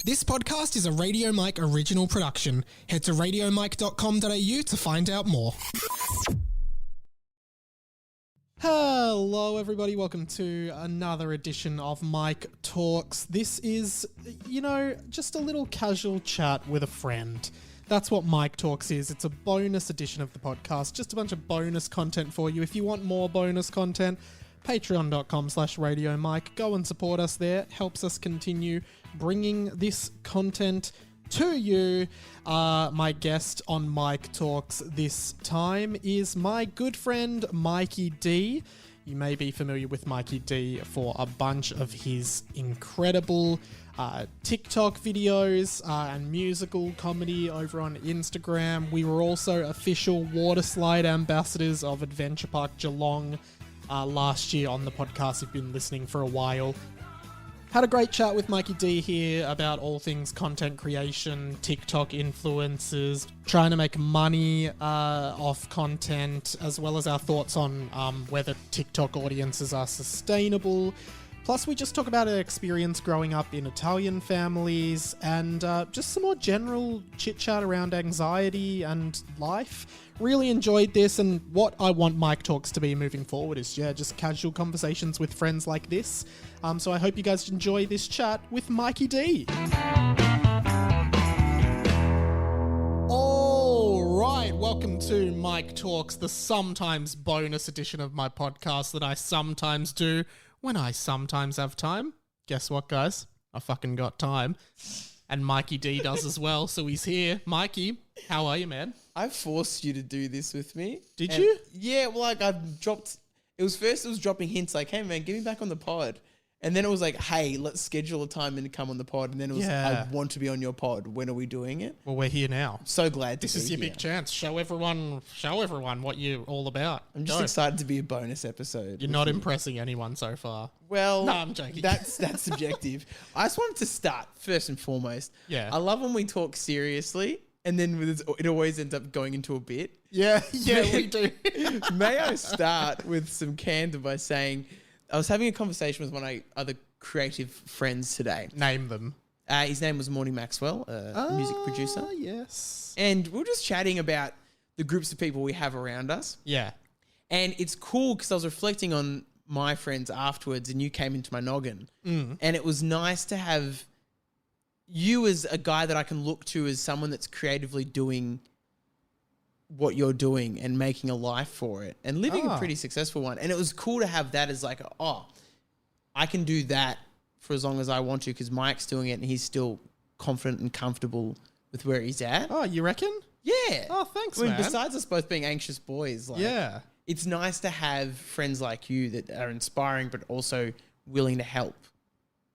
This podcast is a Radio Mike original production. Head to radiomike.com.au to find out more. Hello everybody, welcome to another edition of Mike Talks. This is, just a little casual chat with a friend. That's what Mike Talks is. It's a bonus edition of the podcast, just a bunch of bonus content for you. If you want more bonus content, patreon.com/Radio Mike. Go and support us there. Helps us continue bringing this content to you. My guest on Mike Talks this time is my good friend Mikey D. You may be familiar with Mikey D for a bunch of his incredible TikTok videos and musical comedy over on Instagram. We were also official water slide ambassadors of Adventure Park Geelong last year on the podcast. You've been listening for a while. Had a great chat with Mikey D here about all things content creation, TikTok influencers, trying to make money off content, as well as our thoughts on whether TikTok audiences are sustainable. Plus, we just talk about our experience growing up in Italian families and just some more general chit-chat around anxiety and life. Really enjoyed this, and what I want Mike Talks to be moving forward is, just casual conversations with friends like this. So I hope you guys enjoy this chat with Mikey D. All right, welcome to Mike Talks, the sometimes bonus edition of my podcast that I sometimes do when I sometimes have time. Guess what, guys? I fucking got time. And Mikey D does as well, so he's here. Mikey, how are you, man? I forced you to do this with me. Did you? Yeah, well, I've dropped... It was dropping hints like, hey, man, get me back on the pod. And then it was like, hey, let's schedule a time and come on the pod. And then it was, I want to be on your pod. When are we doing it? Well, we're here now. So glad to This is your big chance. Show everyone what you're all about. I'm just excited to be a bonus episode. You're not impressing anyone so far. Well, no, I'm joking. That's subjective. I just wanted to start, first and foremost. Yeah. I love when we talk seriously and then it always ends up going into a bit. Yeah, we do. May I start with some candor by saying... I was having a conversation with one of my other creative friends today. Name them. His name was Morning Maxwell, a music producer. Yes. And we were just chatting about the groups of people we have around us. Yeah. And it's cool because I was reflecting on my friends afterwards and you came into my noggin. And it was nice to have you as a guy that I can look to as someone that's creatively doing what you're doing and making a life for it and living a pretty successful one. And it was cool to have that as like, I can do that for as long as I want to because Mike's doing it and he's still confident and comfortable with where he's at. Oh, you reckon? Yeah. Oh, thanks, man. man. Besides us both being anxious boys, it's nice to have friends like you that are inspiring but also willing to help.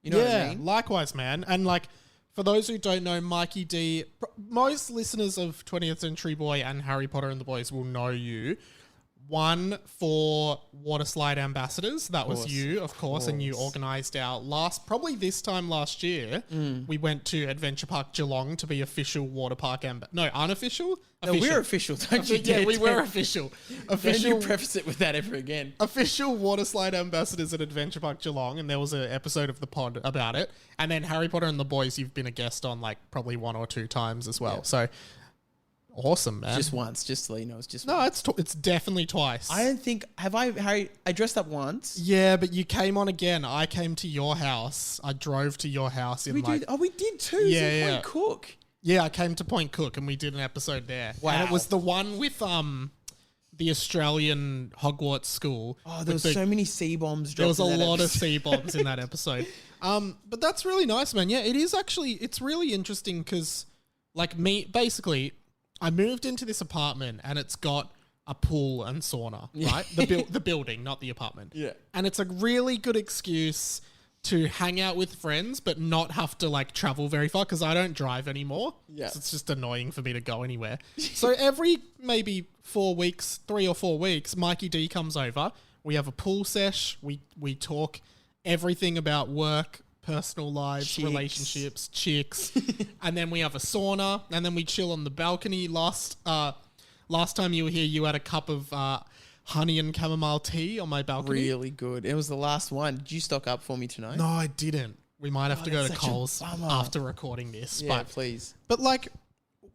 You know what I mean? Likewise, man. And for those who don't know, Mikey D, most listeners of 20th Century Boy and Harry Potter and the Boys will know you. One for Water Slide Ambassadors. That was you, of course. And you organised our probably this time last year, we went to Adventure Park Geelong to be official water park unofficial? No, we're official, don't you? Yeah, we were official. Don't you preface it with that ever again. Official Water Slide Ambassadors at Adventure Park Geelong, and there was an episode of the pod about it. And then Harry Potter and the Boys, you've been a guest on probably 1 or 2 times as well. Yeah. So... awesome, man. Just once, just to let you know, it's just no, once. It's definitely twice. I don't think, Harry, I dressed up once. Yeah, but you came on again. I came to your house. I drove to your house we did too. Yeah. Point Cook. Yeah, I came to Point Cook and we did an episode there. Wow. And it was the one with the Australian Hogwarts school. Oh, there was so many C-bombs dropped. There was a lot of C-bombs in that episode. But that's really nice, man. Yeah, it is actually, it's really interesting because basically... I moved into this apartment and it's got a pool and sauna, right? The building, not the apartment. Yeah. And it's a really good excuse to hang out with friends but not have to travel very far because I don't drive anymore. Yeah. So it's just annoying for me to go anywhere. So every maybe 3 or 4 weeks, Mikey D comes over. We have a pool sesh. We talk everything about work, personal lives, relationships, chicks, and then we have a sauna, and then we chill on the balcony. Last time you were here, you had a cup of honey and chamomile tea on my balcony. Really good. It was the last one. Did you stock up for me tonight? No, I didn't. we might have to go to that's such a Coles bummer. after recording this. Yeah, please. But like,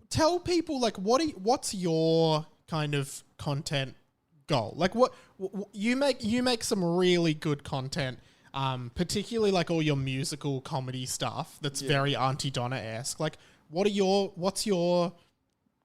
tell people like what's your kind of content goal? Like, what you make some really good content, particularly like all your musical comedy stuff. That's very Auntie Donna-esque. Like, what's your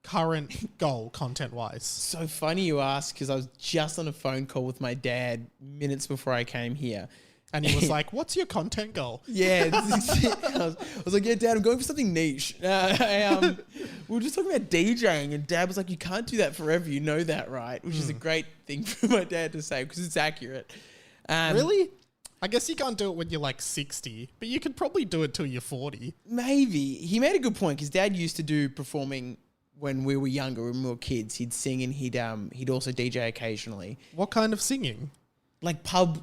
current goal content wise? So funny you ask, because I was just on a phone call with my dad minutes before I came here. And he was like, what's your content goal? Yeah. I was like, yeah, Dad, I'm going for something niche. We were just talking about DJing, and Dad was like, you can't do that forever. You know that, right? Which is a great thing for my dad to say, because it's accurate. Really? I guess you can't do it when you're like 60, but you could probably do it till you're 40. Maybe. He made a good point, because Dad used to do performing when we were younger, when we were kids. He'd sing, and he'd also DJ occasionally. What kind of singing? Like pub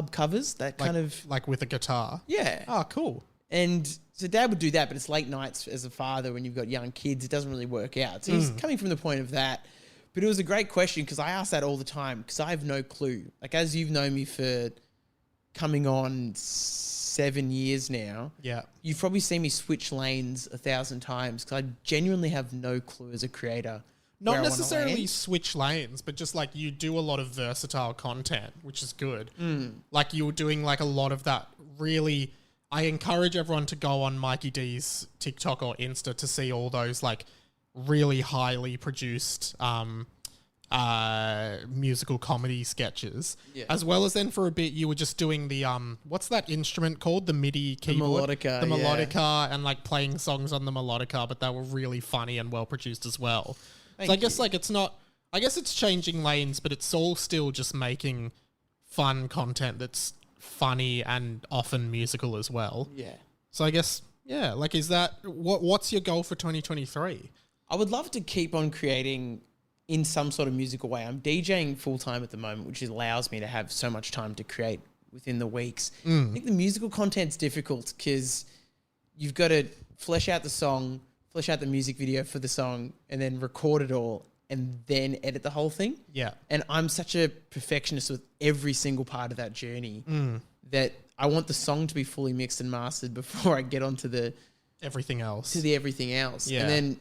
covers, that kind of... Like with a guitar? Yeah. Oh, cool. And so Dad would do that, but it's late nights as a father when you've got young kids. It doesn't really work out. So he's coming from the point of that. But it was a great question, because I ask that all the time, because I have no clue. Like, as you've known me for coming on 7 years now, you've probably seen me switch lanes 1,000 times, because I genuinely have no clue as a creator. Not necessarily switch lanes, but just like you do a lot of versatile content, which is good. Like you were doing like a lot of that really... I encourage everyone to go on Mikey D's TikTok or Insta to see all those like really highly produced musical comedy sketches. Yeah. As well as then for a bit you were just doing the what's that instrument called? The MIDI keyboard? The melodica, and like playing songs on the melodica, but they were really funny and well produced as well. So I guess like it's not... I guess it's changing lanes, but it's all still just making fun content that's funny and often musical as well. Yeah. So I guess, yeah, like is that... What's your goal for 2023? I would love to keep on creating in some sort of musical way. I'm DJing full-time at the moment, which allows me to have so much time to create within the weeks. I think the musical content's difficult because you've got to flesh out the song, flesh out the music video for the song, and then record it all and then edit the whole thing. Yeah. And I'm such a perfectionist with every single part of that journey that I want the song to be fully mixed and mastered before I get onto the everything else. Everything else. Yeah. And then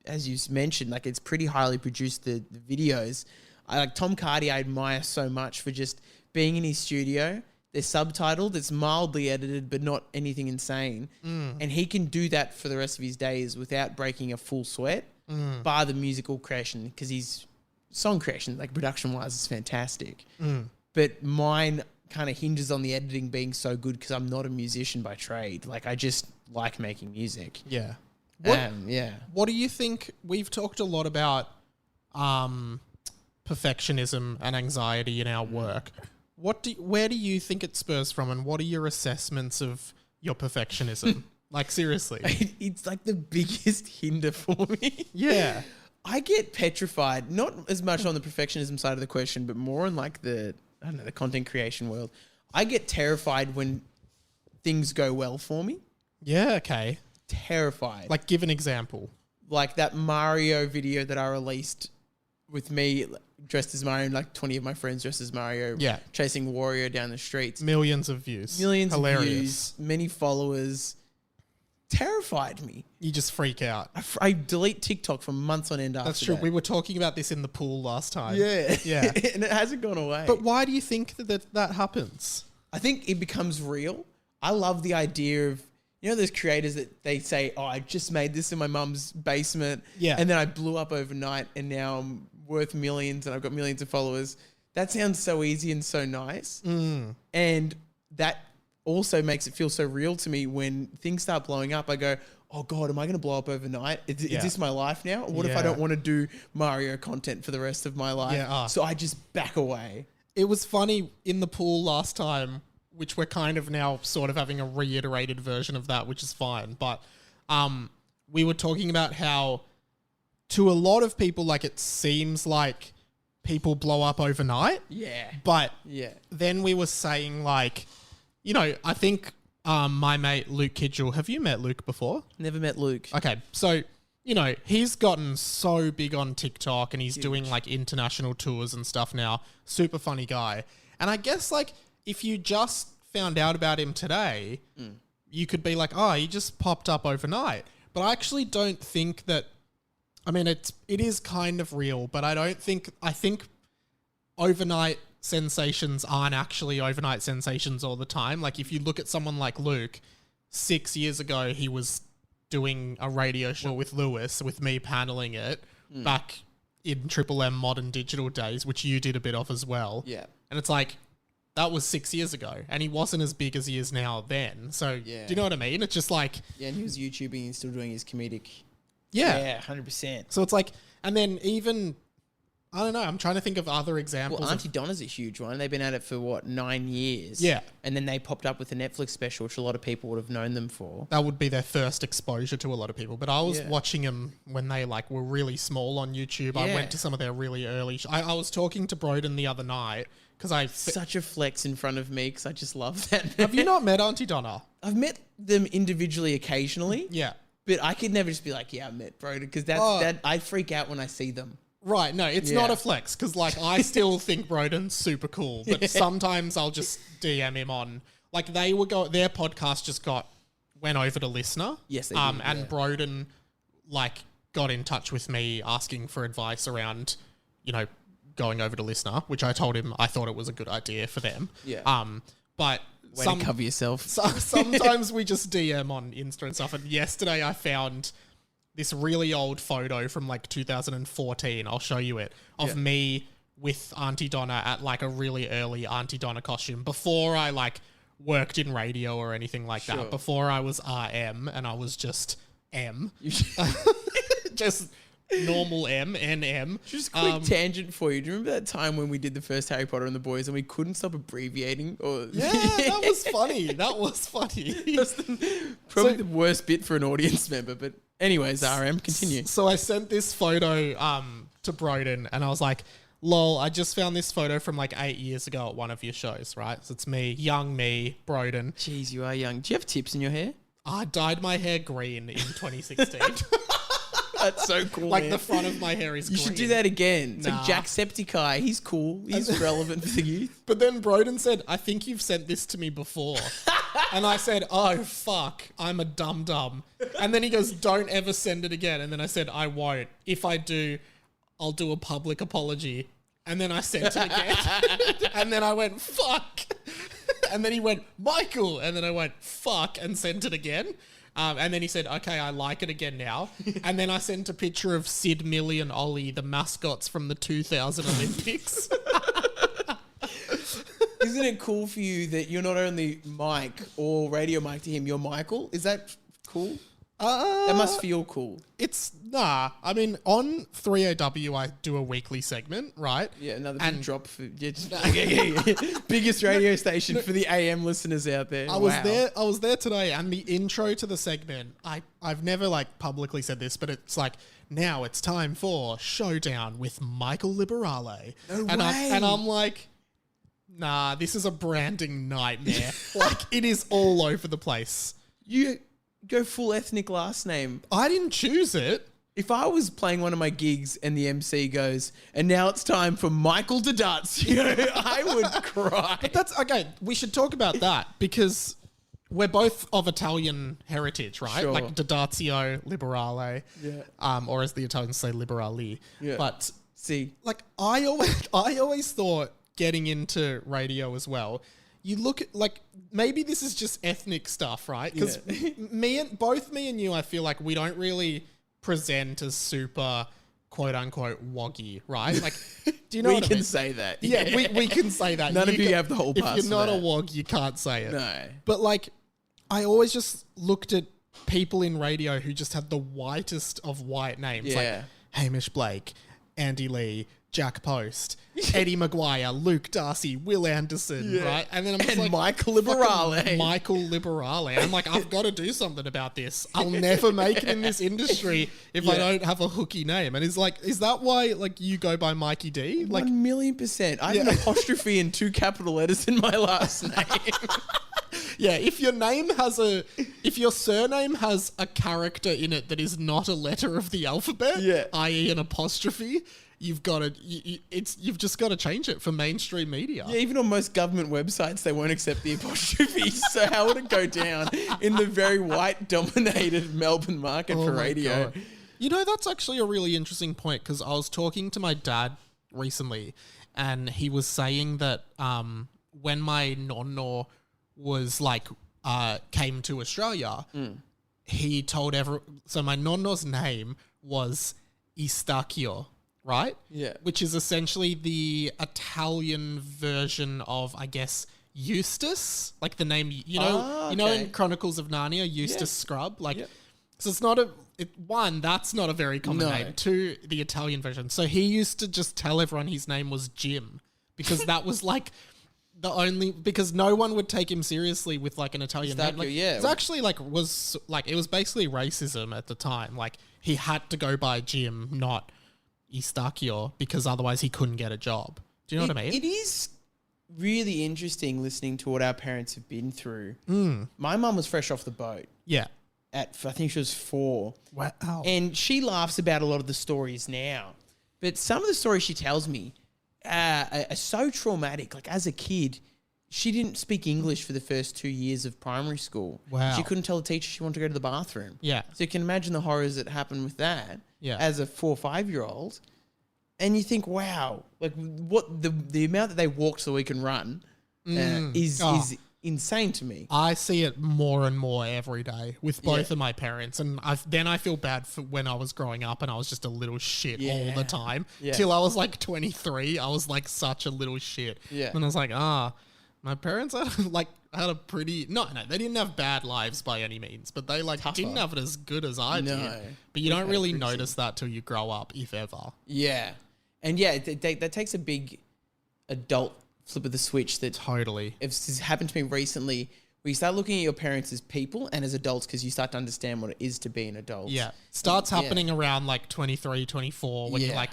as you mentioned, like it's pretty highly produced, the videos. I like Tom Cardy, I admire so much for just being in his studio. They're subtitled, it's mildly edited, but not anything insane. And he can do that for the rest of his days without breaking a full sweat, bar the musical creation, because his song creation, like production-wise, is fantastic. But mine kind of hinges on the editing being so good because I'm not a musician by trade. Like, I just like making music. Yeah. What do you think? We've talked a lot about perfectionism and anxiety in our work. Where do you think it spurs from, and what are your assessments of your perfectionism? Like, seriously. It's like the biggest hinder for me. Yeah. I get petrified, not as much on the perfectionism side of the question, but more on like the content creation world. I get terrified when things go well for me. Yeah, okay. Terrified. Like, give an example. Like that Mario video that I released with me dressed as Mario and like 20 of my friends dressed as Mario. Yeah. Chasing Wario down the streets. Millions of views. Hilarious. Of views. Many followers. Terrified me. You just freak out. I delete TikTok for months on end after That's true. We were talking about this in the pool last time. Yeah. Yeah. And it hasn't gone away. But why do you think that happens? I think it becomes real. I love the idea of, you know, those creators that they say, oh, I just made this in my mum's basement. Yeah. And then I blew up overnight and now I'm worth millions and I've got millions of followers. That sounds so easy and so nice. And that also makes it feel so real to me when things start blowing up. I go, oh God, am I going to blow up overnight? Is this my life now? Or what if I don't want to do Mario content for the rest of my life? Yeah. So I just back away. It was funny in the pool last time, which we're kind of now sort of having a reiterated version of that, which is fine. But we were talking about how to a lot of people, like it seems like people blow up overnight. Yeah. But then we were saying like, you know, I think my mate Luke Kidgel, have you met Luke before? Never met Luke. Okay, so, you know, he's gotten so big on TikTok and he's doing like international tours and stuff now. Super funny guy. And I guess like if you just found out about him today, you could be like, oh, he just popped up overnight. But I actually don't think that, I mean, it is kind of real, but I think overnight sensations aren't actually overnight sensations all the time. Like if you look at someone like Luke, 6 years ago, he was doing a radio show with Lewis, with me paneling it back in Triple M Modern Digital days, which you did a bit of as well. Yeah. And it's like, that was 6 years ago, and he wasn't as big as he is now then. So, do you know what I mean? It's just like... Yeah, and he was YouTubing and still doing his comedic... Yeah. 100%. So it's like... And then even... I don't know. I'm trying to think of other examples. Well, Auntie Donna's a huge one. They've been at it for, 9 years? Yeah. And then they popped up with a Netflix special, which a lot of people would have known them for. That would be their first exposure to a lot of people. But I was watching them when they were really small on YouTube. I went to some of their really early... I was talking to Broden the other night because Such a flex in front of me because I just love that. Have you not met Auntie Donna? I've met them individually occasionally. Yeah. But I could never just be like, yeah, I met Broden because I freak out when I see them. Right, no, it's not a flex because, I still think Broden's super cool, but sometimes I'll just DM him on. Like, their podcast went over to Listener. Yes, they did, and Broden, got in touch with me asking for advice around, going over to Listener, which I told him I thought it was a good idea for them. Yeah. But Way to cover yourself. Sometimes we just DM on Insta and stuff, and yesterday I found... this really old photo from 2014, I'll show you it, of me with Auntie Donna at a really early Auntie Donna costume before I worked in radio or anything like that, before I was RM and I was just M. Just normal M, NM. Just a quick tangent for you. Do you remember that time when we did the first Harry Potter and the Boys and we couldn't stop abbreviating? Yeah, that was funny. That's probably the worst bit for an audience member, but anyways, RM, continue. So I sent this photo to Broden and I was like, lol, I just found this photo from 8 years ago at one of your shows, right? So it's me, young me, Broden. Jeez, you are young. Do you have tips in your hair? I dyed my hair green in 2016. That's so cool. The front of my hair is green. You should do that again. It's like Jacksepticeye. He's cool. He's relevant for the youth. But then Broden said, I think you've sent this to me before. And I said, oh, fuck, I'm a dum-dum. And then he goes, don't ever send it again. And then I said, I won't. If I do, I'll do a public apology. And then I sent it again. And then I went, fuck. And then he went, Michael. And then I went, fuck, and sent it again. And then he said, okay, I like it again now. And then I sent a picture of Sid, Millie and Ollie, the mascots from the 2000 Olympics. Isn't it cool for you that you're not only Mike or Radio Mike to him, you're Michael? Is that cool? That must feel cool. I mean, on 3AW, I do a weekly segment, right? Yeah, another big drop for biggest radio station for the AM listeners out there. I was there today, and the intro to the segment, I've never publicly said this, but it's now it's time for Showdown with Michael Liberale. No and way. I'm like, nah, this is a branding nightmare. It is all over the place. You go full ethnic last name. I didn't choose it. If I was playing one of my gigs and the MC goes, and now it's time for Michael Dodazio, I would cry. But that's, okay, we should talk about that because we're both of Italian heritage, right? Sure. Dodazio, Liberale. Yeah. Or as the Italians say, Liberali. Yeah. But see, I always thought getting into radio as well, you look at maybe this is just ethnic stuff, right? Because both me and you, I feel like we don't really present as super quote unquote woggy, right? Do you know what I mean? We can say that. Yeah, we can say that. None of you have the whole pass. If you're not a wog, you can't say it. No. But I always just looked at people in radio who just had the whitest of white names. Yeah. Hamish Blake, Andy Lee, Jack Post, Eddie Maguire, Luke Darcy, Will Anderson, right? And then I'm just Michael Liberale. Michael Liberale. I'm like, I've got to do something about this. I'll never make it in this industry if I don't have a hooky name. And is that why you go by Mikey D? 1,000,000%. I have an apostrophe and 2 capital letters in my last name. Yeah, if your surname has a character in it that is not a letter of the alphabet, i.e. an apostrophe, you've got to you've just got to change it for mainstream media. Yeah, even on most government websites, they won't accept the apostrophe. So how would it go down in the very white-dominated Melbourne market for my radio? God. You know, that's actually a really interesting point because I was talking to my dad recently, and he was saying that when my nonno was like came to Australia, he told so my nonno's name was Istachio, right? Yeah. Which is essentially the Italian version of, I guess, Eustace, like the name, you know, in Chronicles of Narnia, Eustace Scrub, like, so it's not that's not a very common name. Two, the Italian version. So he used to just tell everyone his name was Jim because that was like because no one would take him seriously with like an Italian name. Like, it's actually it was basically racism at the time. Like he had to go by Jim, not Istachio, because otherwise he couldn't get a job. Do you know what I mean? It is really interesting listening to what our parents have been through. My mum was fresh off the boat. Yeah. I think she was 4. Wow. And she laughs about a lot of the stories now. But some of the stories she tells me are so traumatic. Like as a kid, she didn't speak English for the first 2 years of primary school. Wow. She couldn't tell the teacher she wanted to go to the bathroom. Yeah. So you can imagine the horrors that happen with that as a 4 or 5-year-old. And you think, wow, like what the amount that they walk so we can run is insane to me. I see it more and more every day with both of my parents, and I feel bad for when I was growing up and I was just a little shit all the time. Till I was like 23, I was like such a little shit. And I was like, my parents had a pretty they didn't have bad lives by any means, but they didn't have it as good as I did. But you don't really notice that till you grow up, if ever. Yeah, and that takes a big adult flip of the switch. That totally. It's happened to me recently, where you start looking at your parents as people and as adults because you start to understand what it is to be an adult. Yeah. Starts happening around like 23, 24 when you're like,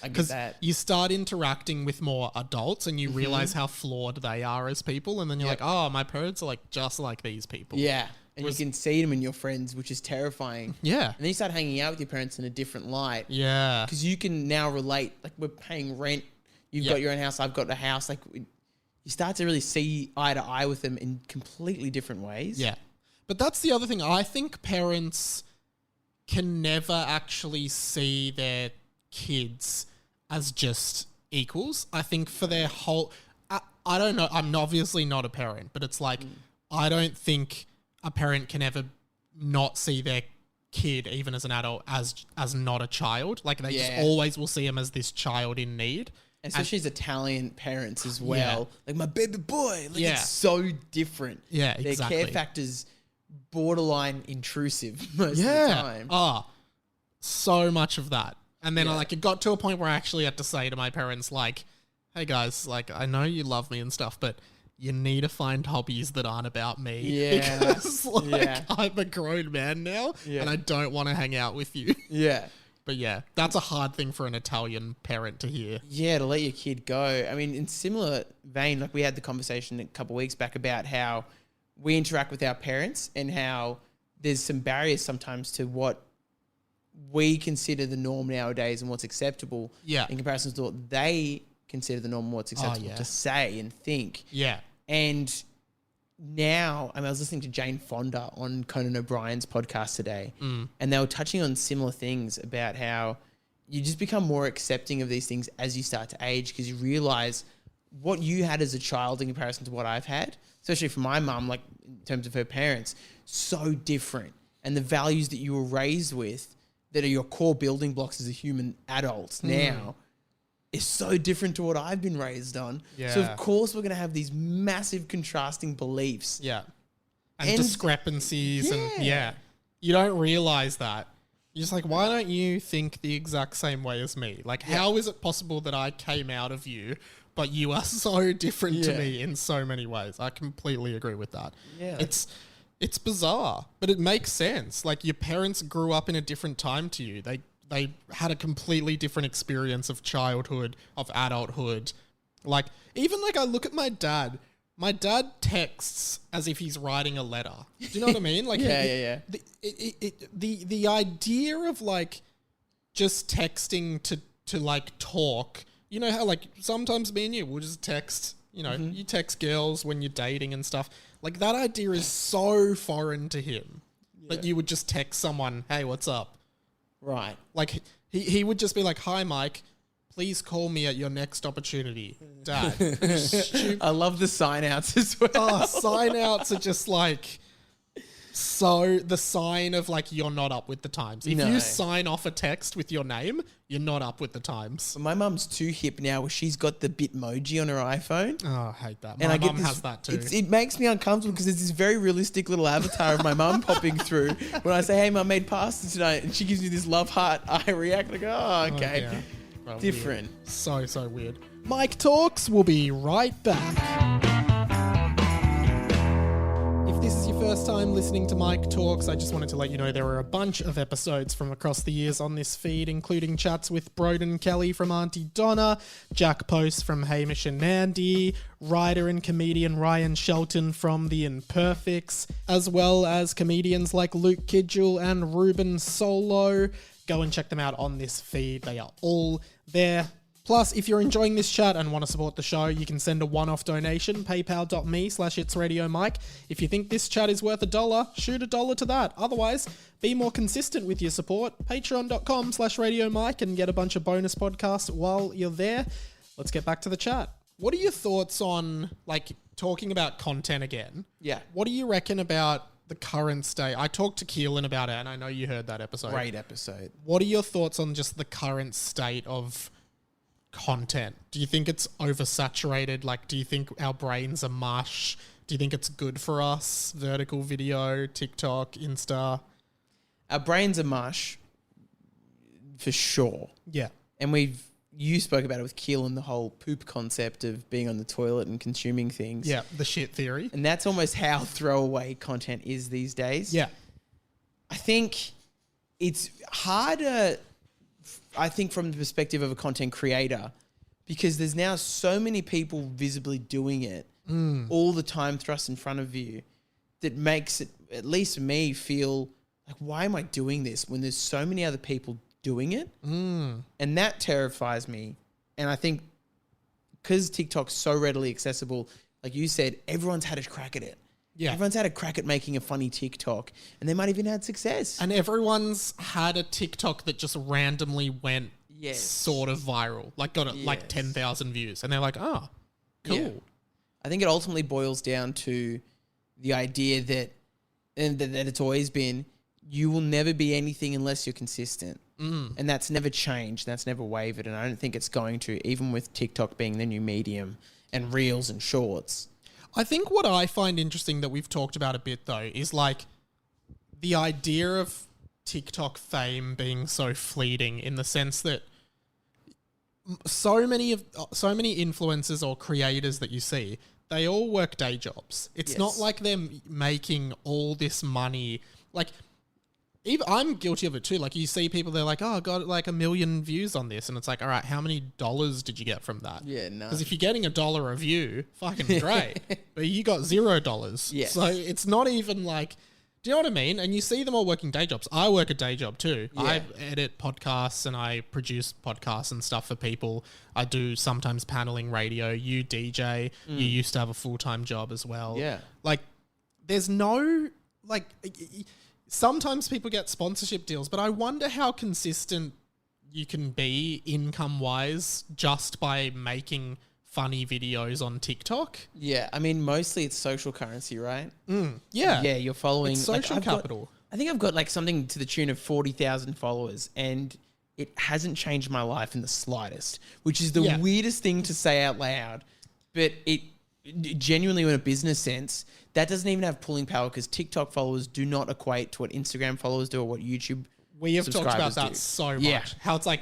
because you start interacting with more adults and you realize how flawed they are as people. And then you're like, my parents are like just like these people. Yeah. And you can see them in your friends, which is terrifying. Yeah. And then you start hanging out with your parents in a different light. Yeah. Because you can now relate. Like we're paying rent. You've got your own house. I've got a house. Like you start to really see eye to eye with them in completely different ways. Yeah. But that's the other thing. I think parents can never actually see their kids as just equals. I think for their whole... I don't know. I'm obviously not a parent, but it's like I don't think a parent can ever not see their kid, even as an adult, as not a child. Like they just always will see him as this child in need. Especially as Italian parents as well. Like my baby boy. Like it's so different. Yeah, exactly. Their care factor's borderline intrusive most of the time. So much of that. And then it got to a point where I actually had to say to my parents, like, hey guys, like I know you love me and stuff, but you need to find hobbies that aren't about me. Yeah. Because I'm a grown man now and I don't want to hang out with you. Yeah. But yeah, that's a hard thing for an Italian parent to hear. Yeah, to let your kid go. I mean, in similar vein, like we had the conversation a couple of weeks back about how we interact with our parents and how there's some barriers sometimes to what we consider the norm nowadays and what's acceptable in comparison to what they consider the norm and what's acceptable to say and think. Yeah. And now, I was listening to Jane Fonda on Conan O'Brien's podcast today, and they were touching on similar things about how you just become more accepting of these things as you start to age because you realize what you had as a child in comparison to what I've had, especially for my mum, like in terms of her parents, so different. And the values that you were raised with that are your core building blocks as a human adult now is so different to what I've been raised on. Yeah. So of course we're going to have these massive contrasting beliefs. Yeah. And discrepancies and you don't realize that. You're just like, why don't you think the exact same way as me? Like, how is it possible that I came out of you, but you are so different to me in so many ways? I completely agree with that. Yeah. It's bizarre, but it makes sense. Like, your parents grew up in a different time to you. They had a completely different experience of childhood, of adulthood. Like, even like I look at my dad texts as if he's writing a letter. Do you know what I mean? Like, The idea of like just texting to like talk. You know how like sometimes me and you will just text, you know, you text girls when you're dating and stuff. Like that idea is so foreign to him that you would just text someone, hey, what's up? Right. Like he would just be like, hi, Mike, please call me at your next opportunity, Dad. I love the sign outs as well. Oh, sign outs are just like so the sign of like you're not up with the times. If you sign off a text with your name, you're not up with the times. My mum's too hip now where she's got the Bitmoji on her iPhone. Oh, I hate that. And My I get mum this, has that too. It makes me uncomfortable because there's this very realistic little avatar of my mum popping through. When I say, hey, Mum, made pasta tonight, and she gives me this love heart, I react like, oh, okay. Oh, yeah. Oh, Different. Weird. So weird. Mike Talks will be right back. If this is your first time listening to Mike Talks, I just wanted to let you know there are a bunch of episodes from across the years on this feed, including chats with Broden Kelly from Auntie Donna, Jack Post from Hamish and Mandy, writer and comedian Ryan Shelton from The Imperfects, as well as comedians like Luke Kidgel and Ruben Solo. Go and check them out on this feed. They are all there. Plus, if you're enjoying this chat and want to support the show, you can send a one-off donation, paypal.me/itsradiomike. If you think this chat is worth $1, shoot $1 to that. Otherwise, be more consistent with your support. Patreon.com/radiomike and get a bunch of bonus podcasts while you're there. Let's get back to the chat. What are your thoughts on, like, talking about content again? Yeah. What do you reckon about the current state? I talked to Keelan about it, and I know you heard that episode. Great episode. What are your thoughts on just the current state of content? Do you think it's oversaturated? Like, do you think our brains are mush? Do you think it's good for us? Vertical video, TikTok, Insta? Our brains are mush, for sure. Yeah. And you spoke about it with Keelan, the whole poop concept of being on the toilet and consuming things. Yeah, the shit theory. And that's almost how throwaway content is these days. Yeah. I think it's harder, I think, from the perspective of a content creator, because there's now so many people visibly doing it all the time thrust in front of you that makes it, at least me, feel like, why am I doing this when there's so many other people doing it? And that terrifies me. And I think because TikTok's so readily accessible, like you said, everyone's had a crack at it. Yeah. Everyone's had a crack at making a funny TikTok, and they might even had success. And everyone's had a TikTok that just randomly went Yes. sort of viral, like got like 10,000 views, and they're like, oh, cool. Yeah. I think it ultimately boils down to the idea that it's always been, you will never be anything unless you're consistent. And that's never changed. That's never wavered. And I don't think it's going to, even with TikTok being the new medium and reels and shorts. I think what I find interesting that we've talked about a bit though is like the idea of TikTok fame being so fleeting, in the sense that so many influencers or creators that you see, they all work day jobs. It's not like they're making all this money. Like, even I'm guilty of it too. Like, you see people, they're like, oh, I got like 1 million views on this. And it's like, all right, how many dollars did you get from that? Yeah, no. Because if you're getting $1 a view, fucking great. But you got $0. Yes. So it's not even like, do you know what I mean? And you see them all working day jobs. I work a day job too. Yeah. I edit podcasts and I produce podcasts and stuff for people. I do sometimes paneling radio. You DJ. You used to have a full-time job as well. Yeah. Like, there's no, like, sometimes people get sponsorship deals, but I wonder how consistent you can be income-wise just by making funny videos on TikTok. Yeah, I mean, mostly it's social currency, right? Yeah. Yeah, you're following... It's social capital. I think I've got like something to the tune of 40,000 followers, and it hasn't changed my life in the slightest, which is the weirdest thing to say out loud. But it genuinely, in a business sense, that doesn't even have pulling power, because TikTok followers do not equate to what Instagram followers do or what YouTube We have talked about subscribers that do. so much. Yeah. How it's like,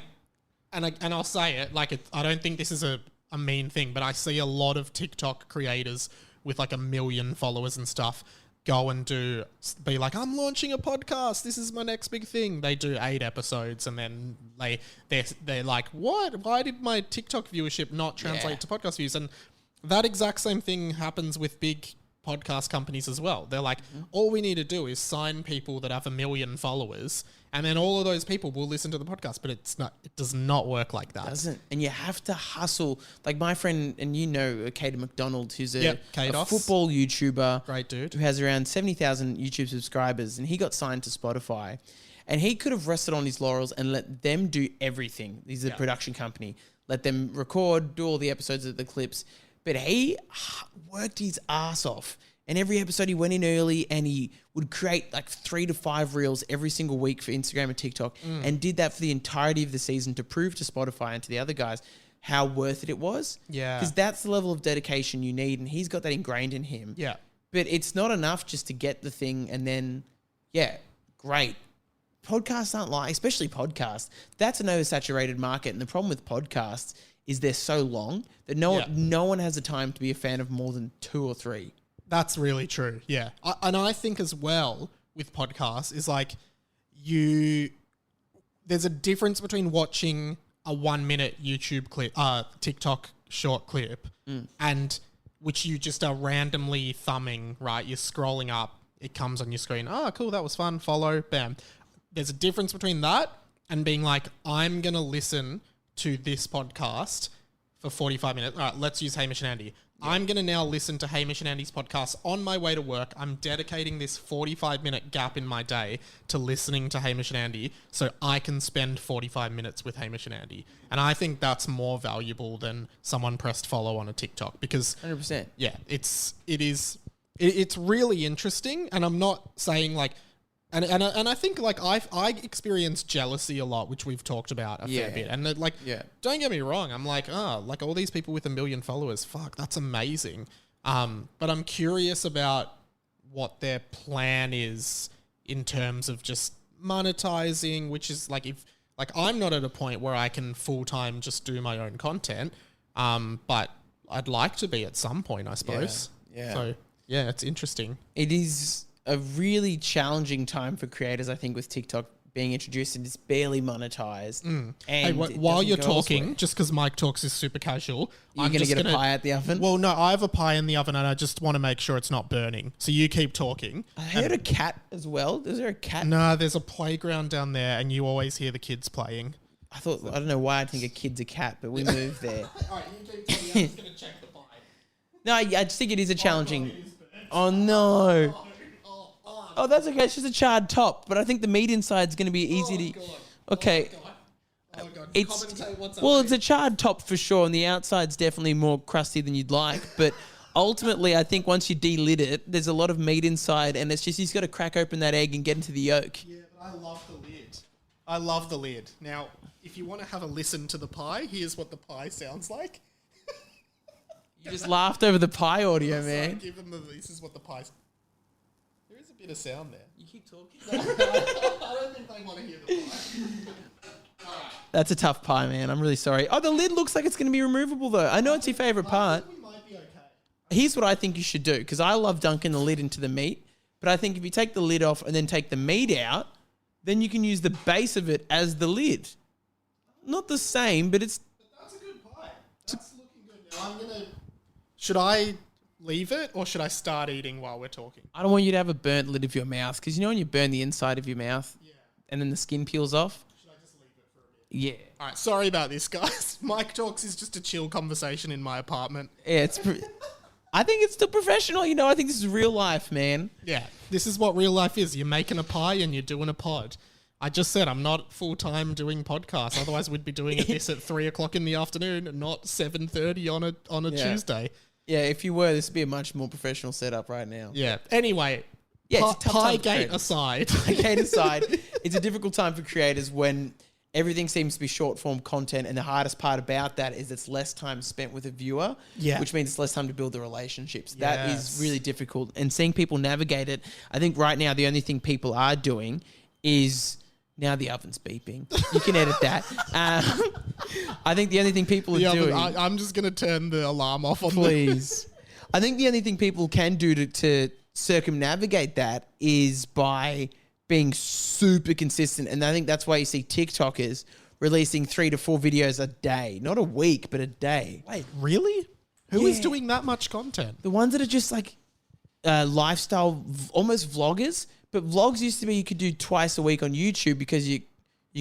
and I'll say it, like, I don't think this is a mean thing, but I see a lot of TikTok creators with like 1 million followers and stuff go and be like, I'm launching a podcast. This is my next big thing. They do 8 episodes and then they're like, what? Why did my TikTok viewership not translate to podcast views? And that exact same thing happens with big podcast companies as well. They're like, all we need to do is sign people that have 1 million followers, and then all of those people will listen to the podcast. But it does not work like that. Doesn't. And you have to hustle. Like my friend, and you know, Katie McDonald, who's a football YouTuber. Great dude. Who has around 70,000 YouTube subscribers. And he got signed to Spotify. And he could have rested on his laurels and let them do everything. He's a production company. Let them record, do all the episodes of the clips. But he worked his ass off. And every episode he went in early and he would create like 3 to 5 reels every single week for Instagram and TikTok and did that for the entirety of the season to prove to Spotify and to the other guys how worth it was. Yeah. Because that's the level of dedication you need. And he's got that ingrained in him. Yeah. But it's not enough just to get the thing and then, great. Podcasts aren't like, especially podcasts. That's an oversaturated market. And the problem with podcasts is they're so long that no one has the time to be a fan of more than 2 or 3. That's really true. Yeah. And I think as well with podcasts is like there's a difference between watching a 1 minute YouTube clip, TikTok short clip and which you just are randomly thumbing, right? You're scrolling up, it comes on your screen. Oh, cool. That was fun. Follow, bam. There's a difference between that and being like, I'm going to listen to this podcast for 45 minutes. All right, let's use Hamish and Andy. I'm going to now listen to Hamish and Andy's podcast on my way to work. I'm dedicating this 45-minute gap in my day to listening to Hamish and Andy so I can spend 45 minutes with Hamish and Andy. And I think that's more valuable than someone pressed follow on a TikTok because 100%. Yeah, it's really interesting, and I'm not saying like and I think like I experience jealousy a lot, which we've talked about a fair bit. And don't get me wrong, I'm like, like all these people with 1 million followers, fuck, that's amazing. But I'm curious about what their plan is in terms of just monetizing, which is like if like I'm not at a point where I can full time just do my own content. But I'd like to be at some point, I suppose. Yeah. So yeah, it's interesting. It is a really challenging time for creators, I think, with TikTok being introduced and it's barely monetized. And hey, while you're talking, just because Mike Talks is super casual, you're going to get a pie at the oven? Well, no, I have a pie in the oven and I just want to make sure it's not burning. So you keep talking. I heard a cat as well. Is there a cat? No, there's a playground down there and you always hear the kids playing. I don't know why I think a kid's a cat, but we moved there. All right, you keep talking. I'm just going to check the pie. No, I just think it is a challenging... Oh, no. Oh, that's okay. It's just a charred top, but I think the meat inside is going to be easy to... Okay. Oh, God. It's a charred top for sure, and the outside's definitely more crusty than you'd like, but ultimately, I think once you de-lid it, there's a lot of meat inside, and it's just you've got to crack open that egg and get into the yolk. Yeah, but I love the lid. I love the lid. Now, if you want to have a listen to the pie, here's what the pie sounds like. You just laughed over the pie audio, man. Give them this is what the pie... There is a bit of sound there. You keep talking. I don't think they want to hear the pie. All right. That's a tough pie, man. I'm really sorry. Oh, the lid looks like it's going to be removable, though. I know it's your favourite part. I think we might be okay. Here's what I think you should do, because I love dunking the lid into the meat, but I think if you take the lid off and then take the meat out, then you can use the base of it as the lid. Not the same, but it's... But that's a good pie. That's looking good. Now I'm going to... Should I leave it or should I start eating while we're talking? I don't want you to have a burnt lid of your mouth, because you know when you burn the inside of your mouth and then the skin peels off? Should I just leave it for a bit? Yeah. All right, sorry about this, guys. Mike Talks is just a chill conversation in my apartment. Yeah, I think it's still professional, you know. I think this is real life, man. Yeah, this is what real life is. You're making a pie and you're doing a pod. I just said I'm not full-time doing podcasts. Otherwise, we'd be doing this at 3 o'clock in the afternoon and not 7:30 on a Tuesday. Yeah, if you were, this would be a much more professional setup right now. Yeah. Anyway, it's a tough time for Piegate creators. aside. Piegate aside, it's a difficult time for creators when everything seems to be short-form content, and the hardest part about that is it's less time spent with a viewer, which means it's less time to build the relationships. Yes. That is really difficult. And seeing people navigate it, I think right now the only thing people are doing is... Now the oven's beeping. You can edit that. I think the only thing people are doing... I'm just going to turn the alarm off on Please. I think the only thing people can do to circumnavigate that is by being super consistent. And I think that's why you see TikTokers releasing 3 to 4 videos a day. Not a week, but a day. Wait, really? Who is doing that much content? The ones that are just like... lifestyle, almost vloggers. But vlogs used to be you could do twice a week on YouTube because you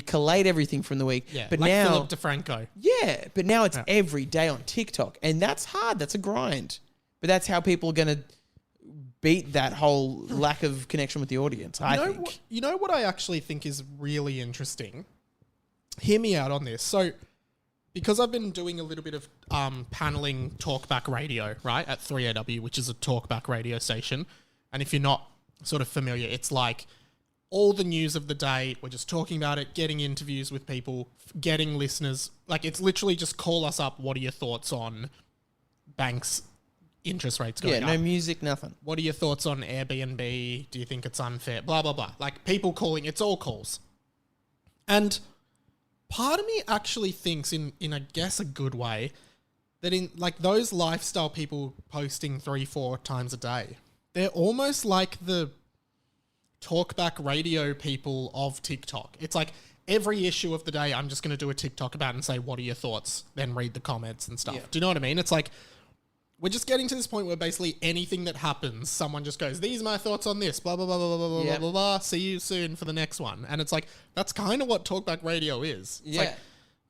collate everything from the week. Yeah, but like now Philip DeFranco. Yeah, but now it's every day on TikTok, and that's hard. That's a grind. But that's how people are going to beat that whole lack of connection with the audience, I think. You know what I actually think is really interesting? Hear me out on this. So, because I've been doing a little bit of paneling talkback radio, right, at 3AW, which is a talkback radio station. And if you're not sort of familiar, it's like all the news of the day, we're just talking about it, getting interviews with people, getting listeners. Like, it's literally just call us up. What are your thoughts on banks' interest rates going up? Yeah, no music, nothing. What are your thoughts on Airbnb? Do you think it's unfair? Blah, blah, blah. Like, people calling, it's all calls. And part of me actually thinks in I guess, a good way, that in, like, those lifestyle people posting 3-4 times a day, they're almost like the talkback radio people of TikTok. It's like every issue of the day, I'm just going to do a TikTok about it and say, what are your thoughts? Then read the comments and stuff. Yeah. Do you know what I mean? It's like, we're just getting to this point where basically anything that happens, someone just goes, these are my thoughts on this, blah, blah, blah, blah, blah, blah, blah, blah, blah. See you soon for the next one. And it's like, that's kind of what talkback radio is. It's like,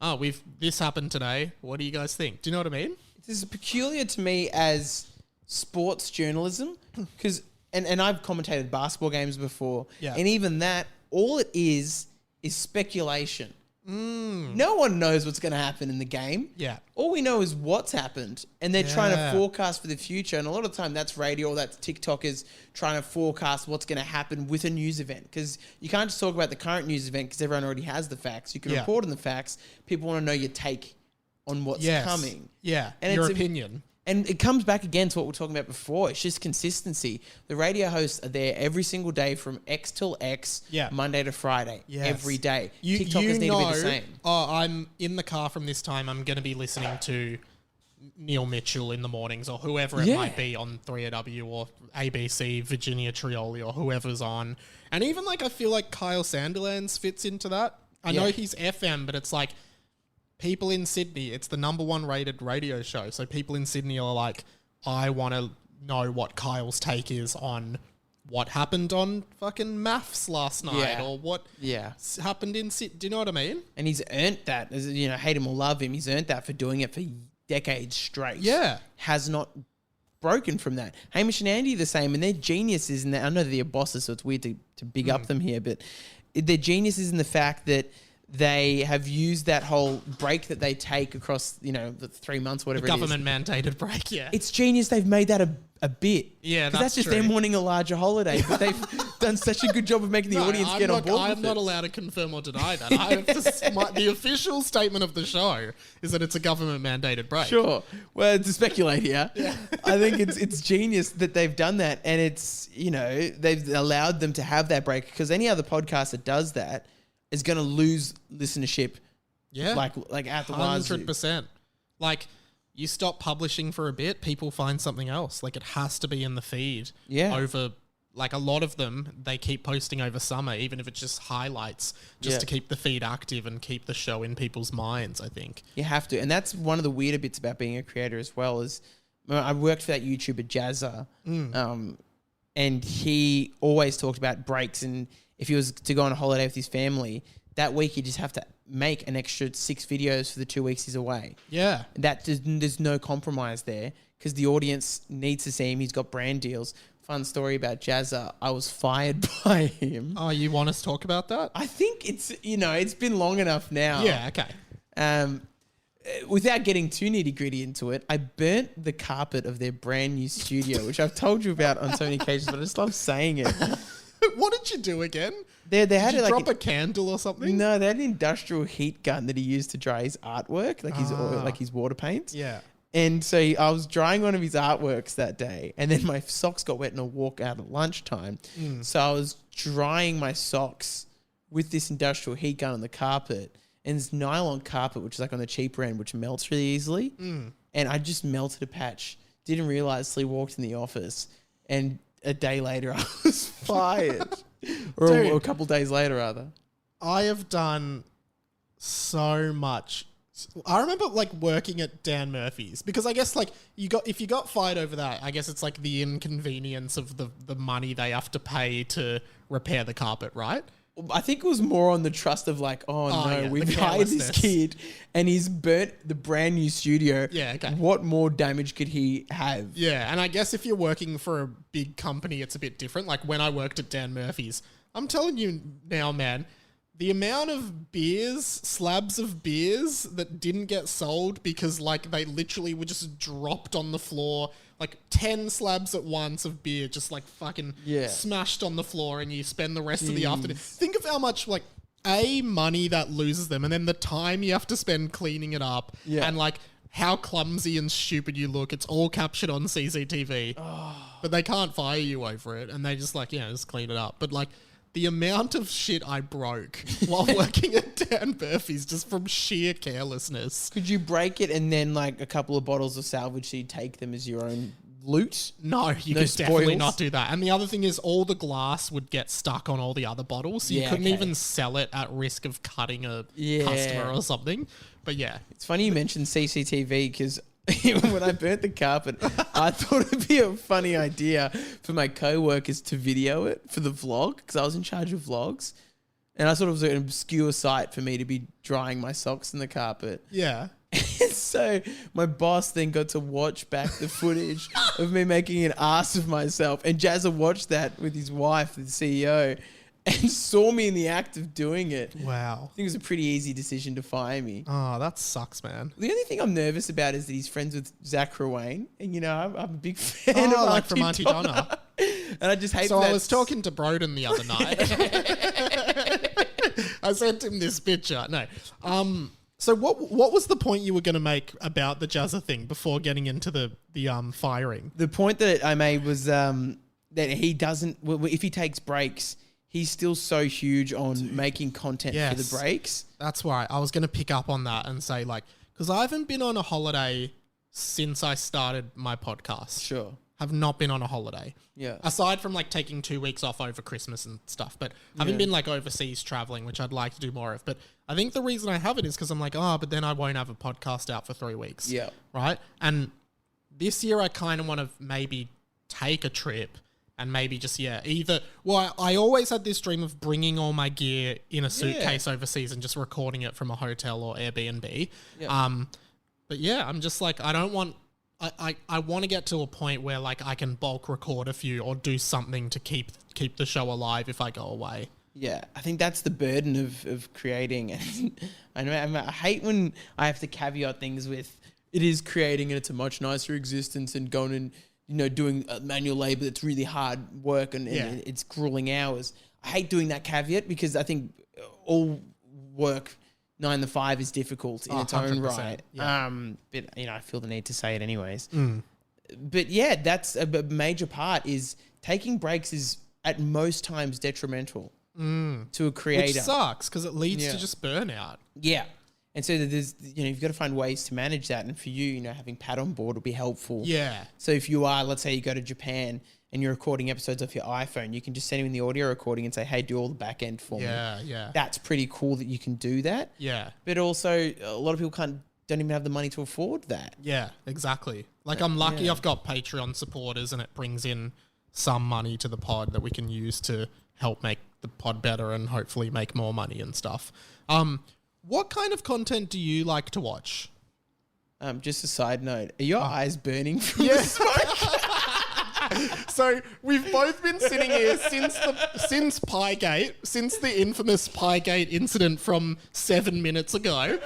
oh, this happened today. What do you guys think? Do you know what I mean? This is peculiar to me as sports journalism because, and I've commentated basketball games before. Yeah. And even that, all it is speculation. No one knows what's going to happen in the game. Yeah. All we know is what's happened, and they're trying to forecast for the future. And a lot of the time, that's radio, or that's TikTokers trying to forecast what's going to happen with a news event. Because you can't just talk about the current news event because everyone already has the facts. You can report on the facts. People want to know your take on what's coming. Yeah, and your opinion. And it comes back again to what we were talking about before. It's just consistency. The radio hosts are there every single day from X till X, Monday to Friday, every day. TikTokers need to be the same. Oh, I'm in the car from this time. I'm going to be listening to Neil Mitchell in the mornings or whoever it might be on 3AW or ABC, Virginia Trioli or whoever's on. And even like I feel like Kyle Sandilands fits into that. I know he's FM, but it's like, people in Sydney, it's the #1 rated radio show. So people in Sydney are like, I want to know what Kyle's take is on what happened on fucking maths last night or what happened in Sydney. Do you know what I mean? And he's earned that. As you know, hate him or love him, he's earned that for doing it for decades straight. Yeah. Has not broken from that. Hamish and Andy the same, and they're geniuses in that. I know they're bosses, so it's weird to big up them here, but they're geniuses in the fact that they have used that whole break that they take across, the 3 months, whatever it is. Government mandated break, It's genius. They've made that a bit. Yeah, that's just them wanting a larger holiday. But they've done such a good job of making the audience get on board. I'm not allowed to confirm or deny that. The official statement of the show is that it's a government mandated break. Sure. Well, to speculate here, I think it's genius that they've done that, and it's they've allowed them to have that break because any other podcast that does that is going to lose listenership. Yeah. Like at the 100%. Like, you stop publishing for a bit, people find something else. Like, it has to be in the feed. Yeah. Over, like, a lot of them, they keep posting over summer, even if it's just highlights, just to keep the feed active and keep the show in people's minds, I think. You have to. And that's one of the weirder bits about being a creator as well is I worked for that YouTuber Jazza. And he always talked about breaks, and if he was to go on a holiday with his family, that week he'd just have to make an extra 6 videos for the 2 weeks he's away. Yeah. There's no compromise there because the audience needs to see him. He's got brand deals. Fun story about Jazza. I was fired by him. Oh, you want us to talk about that? I think it's been long enough now. Yeah, okay. Without getting too nitty-gritty into it, I burnt the carpet of their brand new studio, which I've told you about on so many occasions, but I just love saying it. What did you do again? They had did you drop a candle or something? No, they had an industrial heat gun that he used to dry his artwork, like his water paints. Yeah. And so I was drying one of his artworks that day, and then my socks got wet in a walk out at lunchtime. So I was drying my socks with this industrial heat gun on the carpet, and this nylon carpet, which is like on the cheaper end, which melts really easily. And I just melted a patch. Didn't realize till he walked in the office, and a day later I was fired. or a couple days later, rather. I have done so much I remember like working at Dan Murphy's because I guess like if you got fired over that, I guess it's like the inconvenience of the money they have to pay to repair the carpet, right? I think it was more on the trust of like, we've hired this kid and he's burnt the brand new studio. Yeah, okay. What more damage could he have? Yeah, and I guess if you're working for a big company, it's a bit different. Like when I worked at Dan Murphy's, I'm telling you now, man, the amount of slabs of beers that didn't get sold because like they literally were just dropped on the floor, like 10 slabs at once of beer just like fucking smashed on the floor, and you spend the rest of the afternoon. Think of how much like money that loses them, and then the time you have to spend cleaning it up, and like how clumsy and stupid you look. It's all captured on CCTV, but they can't fire you over it, and they just like, just clean it up. But like, the amount of shit I broke while working at Dan Murphy's just from sheer carelessness. Could you break it and then like a couple of bottles of salvage, so you take them as your own loot? No, you could definitely not do that. And the other thing is all the glass would get stuck on all the other bottles. So you couldn't even sell it at risk of cutting a customer or something. But yeah. It's funny you mentioned CCTV because when I burnt the carpet, I thought it'd be a funny idea for my co-workers to video it for the vlog because I was in charge of vlogs. And I thought it was an obscure sight for me to be drying my socks in the carpet. Yeah. And so my boss then got to watch back the footage of me making an ass of myself. And Jazza watched that with his wife, the CEO, and saw me in the act of doing it. Wow. I think it was a pretty easy decision to fire me. Oh, that sucks, man. The only thing I'm nervous about is that he's friends with Zach Ruane. And, I'm a big fan of like from Auntie Donna. And I just hate So I was talking to Broden the other night. I sent him this picture. No. So what was the point you were going to make about the Jazza thing before getting into the firing? The point that I made was that he doesn't, if he takes breaks, he's still so huge on making content for the breaks. That's right. I was going to pick up on that and say like, because I haven't been on a holiday since I started my podcast. Sure. Have not been on a holiday. Yeah. Aside from like taking 2 weeks off over Christmas and stuff, but I haven't been like overseas traveling, which I'd like to do more of. But I think the reason I haven't is because I'm like, but then I won't have a podcast out for 3 weeks. Yeah. Right. And this year I kind of want to maybe take a trip and maybe just, either, I always had this dream of bringing all my gear in a suitcase overseas and just recording it from a hotel or Airbnb. Yeah. But I'm just like, I don't want, I want to get to a point where like I can bulk record a few or do something to keep the show alive if I go away. Yeah, I think that's the burden of creating. And I hate when I have to caveat things with it is creating and it's a much nicer existence and going and doing manual labor that's really hard work and it's grueling hours. I hate doing that caveat because I think all work 9 to 5 is difficult in its own right. Yeah. But I feel the need to say it anyways. But yeah, that's a major part is taking breaks is at most times detrimental to a creator. Which sucks because it leads to just burnout. Yeah. And so there's, you've got to find ways to manage that. And for you, having Pat on board will be helpful. Yeah. So if you are, let's say you go to Japan and you're recording episodes off your iPhone, you can just send him the audio recording and say, hey, do all the back end for me. Yeah. That's pretty cool that you can do that. Yeah. But also a lot of people don't even have the money to afford that. Yeah, exactly. Like I'm lucky I've got Patreon supporters and it brings in some money to the pod that we can use to help make the pod better and hopefully make more money and stuff. What kind of content do you like to watch? Just a side note. Are your eyes burning from the smoke? So we've both been sitting here since Piegate, since the infamous Piegate incident from 7 minutes ago.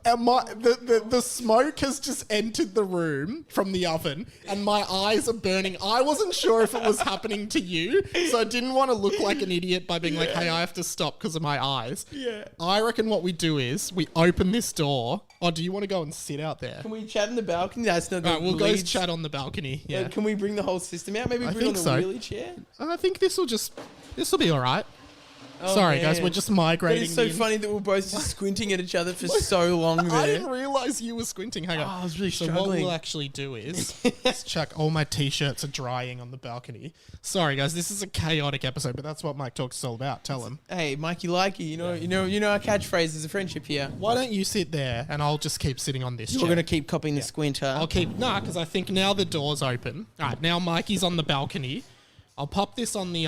And the smoke has just entered the room from the oven and my eyes are burning. I wasn't sure if it was happening to you, so I didn't want to look like an idiot by being like, hey, I have to stop because of my eyes. Yeah. I reckon what we do is we open this door. Oh, do you want to go and sit out there? Can we chat in the balcony? That's not good. We'll go chat on the balcony. Yeah. Can we bring the whole system out? Maybe bring on a wheelie chair? I think this will be all right. Sorry, guys, man. we're just But migrating. it's so funny that we're both just squinting at each other for so long I there. didn't realize you were squinting. Hang on. I was really So what struggling. we'll actually do is let's check. All my t-shirts are drying on the balcony. Sorry, guys, this is a chaotic episode, but that's what Mike Talks is all about. Tell him. Hey, Mikey likey, you know our catchphrase is a friendship here. Why don't you sit there and I'll just keep sitting on this You're chair. gonna keep copying the squint, huh? I'll keep because I think now the door's open. All right, now Mikey's on the balcony. I'll pop this on the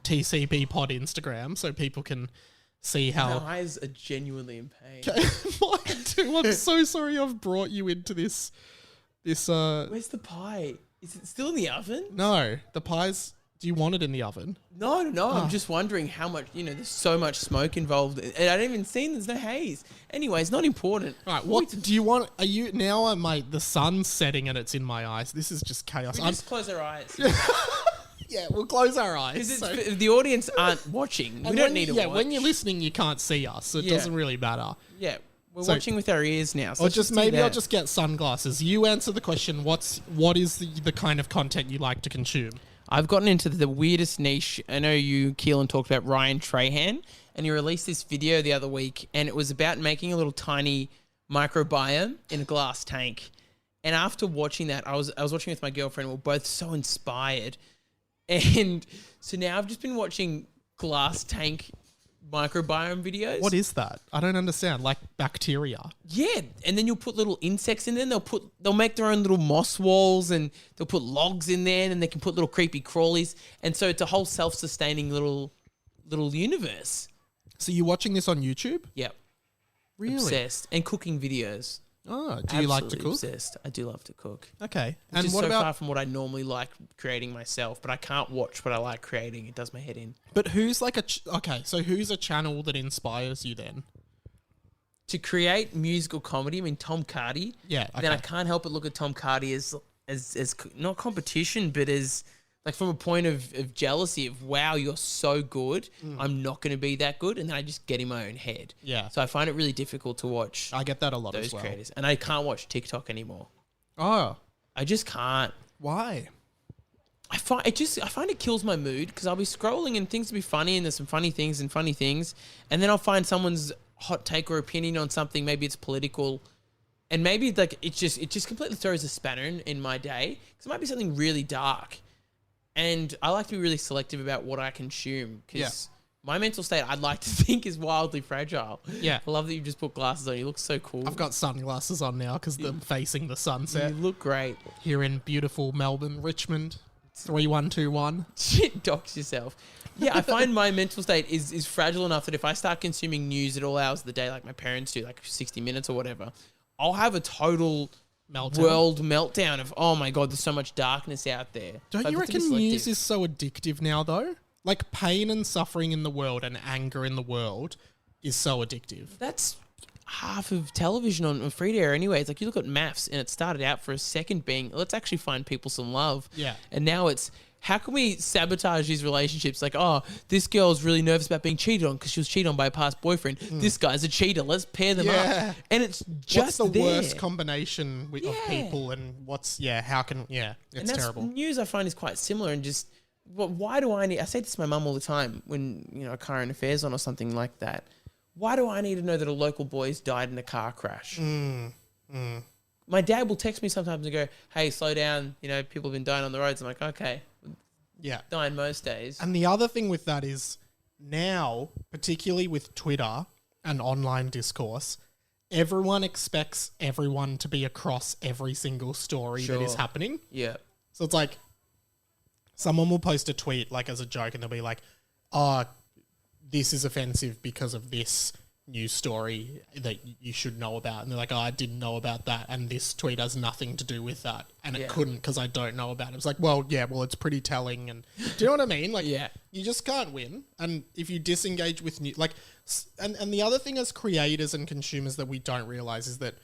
TCB Pod Instagram so people can see how. My eyes are genuinely in pain. Mine too. I'm so sorry I've brought you into this. Where's the pie? Is it still in the oven? No, the pies. Do you want it in the oven? No. I'm just wondering how much. There's so much smoke involved, and I don't even see. There's no haze. Anyway, it's not important. All right. What do you want? Are you now? The sun's setting and it's in my eyes. This is just chaos. We just close our eyes. Yeah, we'll close our eyes. Because if the audience aren't watching, we don't need to watch. When you're listening, you can't see us, so it doesn't really matter. Yeah, we're watching with our ears now. So Or let's just do maybe that. I'll just get sunglasses. You answer the question. What is the kind of content you like to consume? I've gotten into the weirdest niche. I know you, Keelan, talked about Ryan Trahan, and he released this video the other week, and it was about making a little tiny microbiome in a glass tank. And after watching that, I was watching with my girlfriend. We were both so inspired. And so now I've just been watching glass tank microbiome videos. What is that? I don't understand. Like bacteria. Yeah, and then you'll put little insects in there. And they'll make their own little moss walls, and they'll put logs in there, and they can put little creepy crawlies. And so it's a whole self-sustaining little universe. So you're watching this on YouTube? Yep, Really? obsessed, and cooking videos. Oh, do you like to Absolutely cook? Obsessed. I do love to cook. Okay. Which And is what so about? far from what I normally like creating myself, but I can't watch what I like creating. It does my head in. But who's like okay? So who's a channel that inspires you then? To create musical comedy, I mean Tom Cardy. Yeah. Then I okay. can't help but look at Tom Cardy as not competition, but as like from a point of jealousy of, wow, you're so good. I'm not going to be that good. And then I just get in my own head. Yeah. So I find it really difficult to watch I get that a lot those as well. creators. And I can't watch TikTok anymore. Oh, I just can't. why? I find it kills my mood because I'll be scrolling and things will be funny and there's some funny things. And then I'll find someone's hot take or opinion on something. Maybe it's political. And maybe like it just completely throws a spanner in my day because it might be something really dark. And I like to be really selective about what I consume because my mental state, I'd like to think, is wildly fragile. Yeah. I love that you just put glasses on. You look so cool. I've got sunglasses on now because they're facing the sunset You look great. here in beautiful Melbourne, Richmond, 3121. Shit, dox yourself. Yeah, I find my mental state is fragile enough that if I start consuming news at all hours of the day, like my parents do, like 60 minutes or whatever, I'll have a total Meltdown. world meltdown of, oh my God, there's so much darkness out there. Don't So you I've got to be reckon news selective. is so addictive now, though? Like pain and suffering in the world and anger in the world is so addictive. That's half of television on free to air anyway. It's like you look at maths and it started out for a second being, let's actually find people some love. Yeah. And now it's, how can we sabotage these relationships? Like, oh, this girl's really nervous about being cheated on because she was cheated on by a past boyfriend. This guy's a cheater. Let's pair them Yeah. up. And it's What's just the there. worst combination of Yeah. people and how can, And it's that's terrible. news I find is quite similar and just, why do I need, I say this to my mum all the time when, a current affairs on or something like that. Why do I need to know that a local boy's died in a car crash? My dad will text me sometimes and go, hey, slow down. People have been dying on the roads. I'm like, okay, Yeah. dying most days. And the other thing with that is now, particularly with Twitter and online discourse, everyone expects everyone to be across every single story that is Sure. happening. Yeah. So it's like someone will post a tweet like as a joke and they'll be like, oh, this is offensive because of this news story that you should know about. And they're like, oh, I didn't know about that. And this tweet has nothing to do with that. And Yeah. it couldn't because I don't know about it. It's like, well, it's pretty telling. And do you know what I mean? Like, Yeah. you just can't win. And if you disengage with and the other thing as creators and consumers that we don't realize is that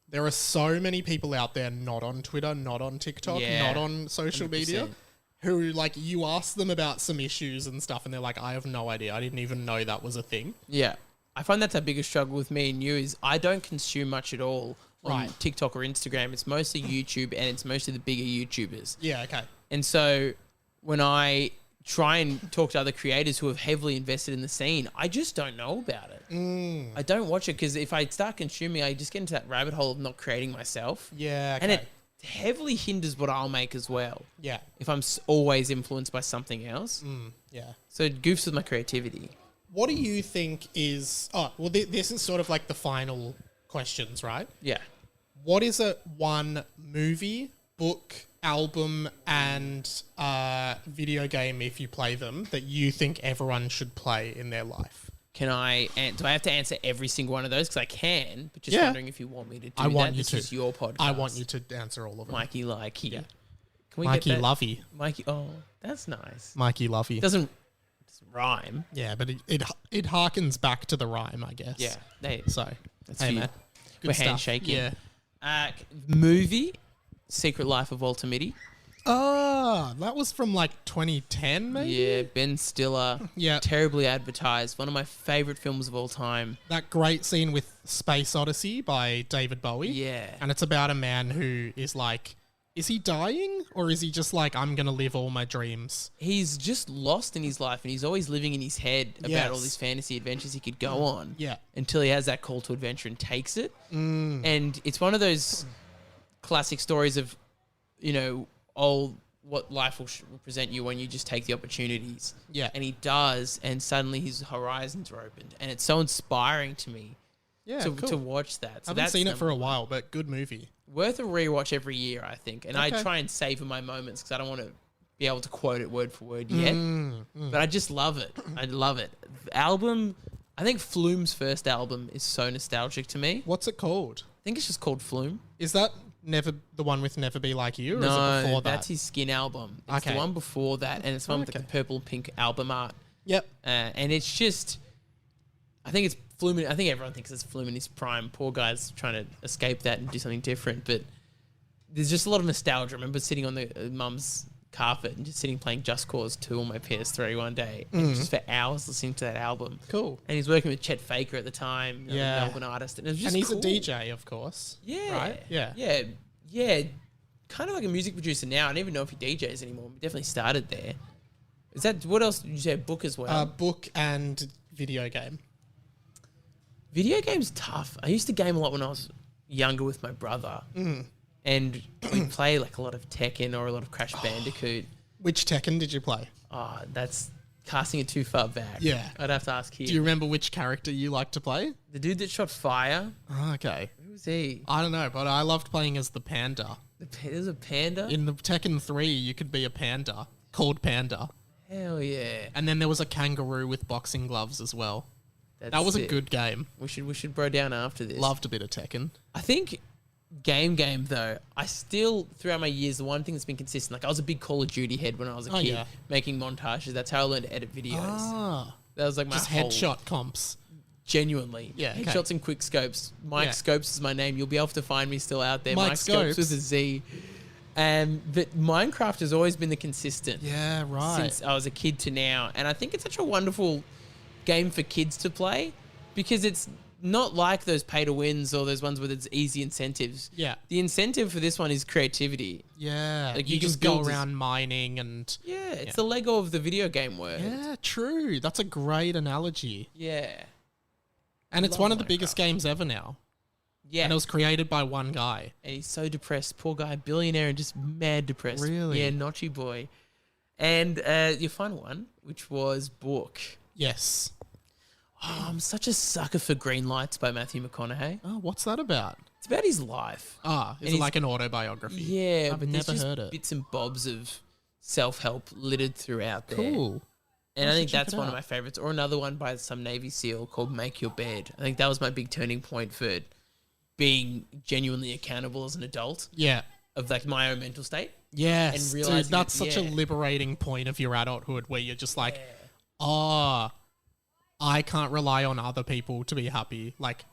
there are so many people out there not on Twitter, not on TikTok, Yeah. not on social media 100%. who like you ask them about some issues and stuff and they're like, I have no idea. I didn't even know that was a thing. Yeah. I find that's a bigger struggle with me and you is I don't consume much at all on Right. TikTok or Instagram. It's mostly YouTube and it's mostly the bigger YouTubers. Yeah, okay. And so when I try and talk to other creators who have heavily invested in the scene, I just don't know about it. I don't watch it because if I start consuming, I just get into that rabbit hole of not creating myself. Yeah, okay. And it heavily hinders what I'll make as well. Yeah. If I'm always influenced by something else. Yeah. So it goofs with my creativity. What do you think is... Oh, well, this is sort of like the final questions, right? Yeah. What is a one movie, book, album, and video game, if you play them, that you think everyone should play in their life? Do I have to answer every single one of those? Because I can, but just wondering if you want me to do I want that. you This to. is your podcast. I want you to answer all of them. Mikey Likey. Yeah. Can we Mikey get that? Lovey. Mikey, oh, that's nice. Mikey Lovey. Doesn't rhyme. Yeah, but it harkens back to the rhyme, I guess. Yeah. So, That's hey, you. man. Good We're stuff. handshaking. Yeah. Movie, Secret Life of Walter Mitty. Oh, that was from like 2010, maybe? Yeah, Ben Stiller. Yeah. Terribly advertised. One of my favourite films of all time. That great scene with Space Odyssey by David Bowie. Yeah. And it's about a man who is like, is he dying? Or is he just like, I'm going to live all my dreams? He's just lost in his life and he's always living in his head about all these fantasy adventures he could go on. Yeah. Until he has that call to adventure and takes it. And it's one of those classic stories of, what life will present you when you just take the opportunities. Yeah. And he does, and suddenly his horizons are opened. And it's so inspiring to me to watch that. So I haven't seen it for a while, but good movie. Worth a rewatch every year, I think. And I Okay. try and savor my moments because I don't want to be able to quote it word for word yet. But I just love it. I love it. Album, I think Flume's first album is so nostalgic to me. What's it called? I think it's just called Flume. Is that the one with Never Be Like You? Or is it before that? That's his Skin album. It's Okay. the one before that, and it's the one with like, the purple and pink album art. Yep. And it's just, I think it's Flume. I think everyone thinks it's Flume in his prime. Poor guy's trying to escape that and do something different. But there's just a lot of nostalgia. I remember sitting on the mum's carpet and just sitting playing Just Cause 2 on my PS3 one day, and just for hours listening to that album. Cool. And he's working with Chet Faker at the time, the Melbourne artist, and it was just And he's cool. a DJ, of course. Yeah. Right? Yeah. Yeah. Kind of like a music producer now. I don't even know if he DJs anymore. He definitely started there. Is that, what else did you say? Book as well? Book and video game. Video games tough. I used to game a lot when I was younger with my brother. And we'd play like a lot of Tekken or a lot of Crash Bandicoot. Which Tekken did you play? Oh, that's casting it too far back. Yeah. I'd have to ask here. Do you remember which character you like to play? The dude that shot fire? Oh, okay. Who was he? I don't know, but I loved playing as the panda. There's a panda? In the Tekken 3, you could be a panda called Panda. Hell yeah. And then there was a kangaroo with boxing gloves as well. That was a good game. We should bro down after this. Loved a bit of Tekken. I think game though, I still, throughout my years, the one thing that's been consistent, like I was a big Call of Duty head when I was a kid, yeah. making montages. That's how I learned to edit videos. Ah. That was like my Just whole, headshot comps. genuinely. Yeah, okay. Headshots and quick scopes. Mike Yeah. Scopes is my name. You'll be able to find me still out there. Mike Mike Scopes Scopes. with a Z. But Minecraft has always been the consistent. Yeah, right. Since I was a kid to now. And I think it's such a wonderful game for kids to play because it's not like those pay to wins or those ones with its easy incentives. Yeah. The incentive for this one is creativity. Yeah. Like, you you can just go build around mining and... Yeah, it's the Lego of the video game world. Yeah, true. That's a great analogy. Yeah. And it's Love one of the Minecraft. biggest games ever now. Yeah. And it was created by one guy. And he's so depressed. Poor guy, billionaire and just mad depressed. Really? Yeah, notchy boy. And your final one, which was Book. Yes. Oh, I'm such a sucker for Green Lights by Matthew McConaughey. Oh, what's that about? It's about his life. Ah, is And it he's- like an autobiography? Yeah, I've but there's never just heard it. bits and bobs of self-help littered throughout there. Cool. And I I should think check that's it one of out. my favorites. Or another one by some Navy SEAL called Make Your Bed. I think that was my big turning point for being genuinely accountable as an adult Yeah. of like my own mental state. Yes. And Dude, realising that's that- such a yeah. liberating point of your adulthood where you're just like, I can't rely on other people to be happy. Like,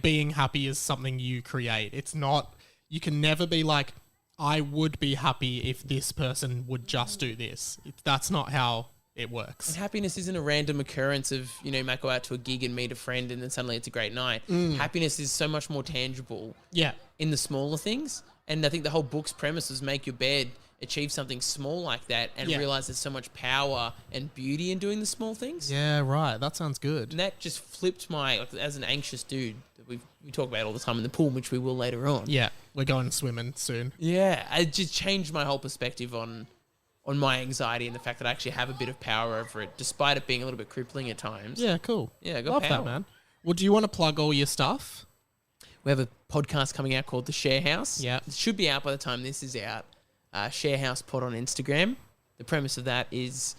being happy is something you create. It's not, you can never be like, I would be happy if this person would just do this. That's not how it works. And happiness isn't a random occurrence of, you might go out to a gig and meet a friend and then suddenly it's a great night. Happiness is so much more tangible Yeah. in the smaller things. And I think the whole book's premise was make your bed achieve something small like that and Yeah. realize there's so much power and beauty in doing the small things. Yeah, right. That sounds good. And that just flipped as an anxious dude that we talk about all the time in the pool, which we will later on. Yeah, we're going swimming soon. Yeah, it just changed my whole perspective on my anxiety and the fact that I actually have a bit of power over it, despite it being a little bit crippling at times. Yeah, cool. Yeah, I got Love power. that, man. Well, do you want to plug all your stuff? We have a podcast coming out called The Share House. Yeah. It should be out by the time this is out. Share House Pod on Instagram. The premise of that is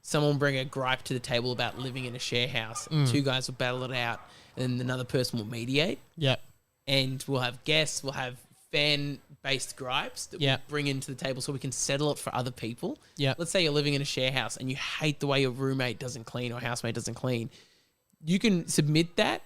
someone will bring a gripe to the table about living in a share house. Two guys will battle it out, and then another person will mediate. Yep. And we'll have guests, we'll have fan-based gripes that we'll bring into the table so we can settle it for other people. Yep. Let's say you're living in a share house and you hate the way your roommate doesn't clean or housemate doesn't clean. You can submit that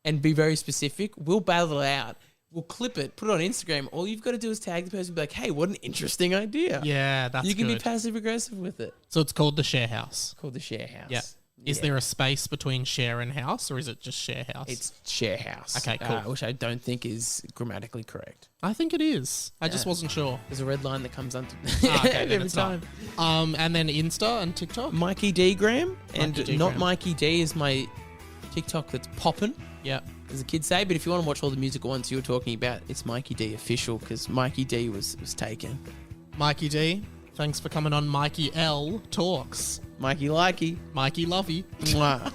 and be very specific. We'll battle it out. We'll clip it, put it on Instagram. All you've got to do is tag the person and be like, hey, what an interesting idea. Yeah, that's You can be good. passive-aggressive with it. So it's called the share house. It's called The Share House. Yeah. Is there a space between share and house, or is it just share house? It's Share House. Okay, cool. Which I don't think is grammatically correct. I think it is. I just wasn't sure. There's a red line that comes under Okay, then every it's not. time. And then Insta and TikTok. Mikey D Graham, and Mikey D not Graham. Mikey D is my TikTok that's popping, Yeah. as the kids say. But if you want to watch all the musical ones you were talking about, it's Mikey D official because Mikey D was taken. Mikey D, thanks for coming on Mikey L Talks. Mikey Likey. Mikey Lovey. Mwah.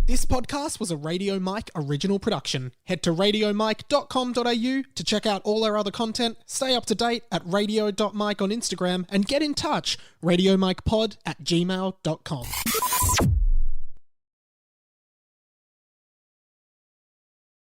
This podcast was a Radio Mike original production. Head to radiomike.com.au to check out all our other content, stay up to date at radio.mike on Instagram, and get in touch, radiomikepod@gmail.com.